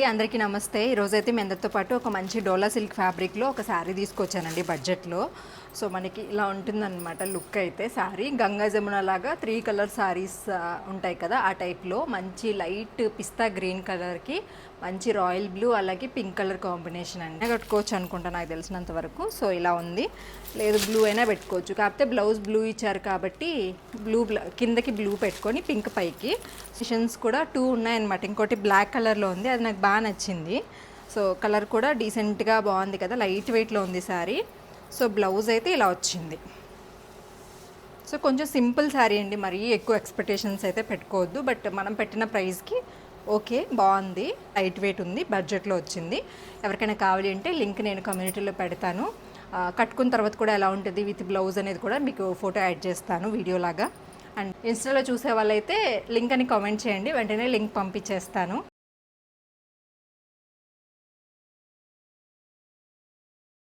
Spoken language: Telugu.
అందరికీ నమస్తే. ఈరోజైతే మీ అందరితో పాటు ఒక మంచి డోలా సిల్క్ ఫ్యాబ్రిక్లో ఒక శారీ తీసుకొచ్చానండి బడ్జెట్లో. సో మనకి ఇలా ఉంటుందన్నమాట లుక్ అయితే. శారీ గంగా జమున లాగా 3 కలర్ శారీస్ ఉంటాయి కదా, ఆ టైప్లో మంచి లైట్ పిస్తా గ్రీన్ కలర్కి మంచి రాయల్ బ్లూ అలాగే పింక్ కలర్ కాంబినేషన్ అండి కట్టుకోవచ్చు అనుకుంటా నాకు తెలిసినంత వరకు. సో ఇలా ఉంది, లేదు బ్లూ అయినా పెట్టుకోవచ్చు. కాకపోతే బ్లౌజ్ బ్లూ ఇచ్చారు కాబట్టి కిందకి బ్లూ పెట్టుకొని పింక్ పైకి. సెషన్స్ కూడా 2 ఉన్నాయన్నమాట. ఇంకోటి బ్లాక్ కలర్లో ఉంది, అది నాకు బాగా నచ్చింది. సో కలర్ కూడా డీసెంట్గా బాగుంది కదా, లైట్ వెయిట్లో ఉంది శారీ. సో బ్లౌజ్ అయితే ఇలా వచ్చింది. సో కొంచెం సింపుల్ శారీ అండి, మరీ ఎక్కువ ఎక్స్పెక్టేషన్స్ అయితే పెట్టుకోవద్దు. బట్ మనం పెట్టిన ప్రైస్కి ఓకే, బాగుంది, లైట్ వెయిట్ ఉంది, బడ్జెట్లో వచ్చింది. ఎవరికైనా కావాలి అంటే లింక్ నేను కమ్యూనిటీలో పెడతాను. కట్టుకున్న తర్వాత కూడా ఎలా ఉంటుంది విత్ బ్లౌజ్ అనేది కూడా మీకు ఫోటో యాడ్ చేస్తాను వీడియోలాగా. అండ్ ఇన్స్టాలో చూసే వాళ్ళైతే లింక్ అని కామెంట్ చేయండి, వెంటనే లింక్ పంపించేస్తాను.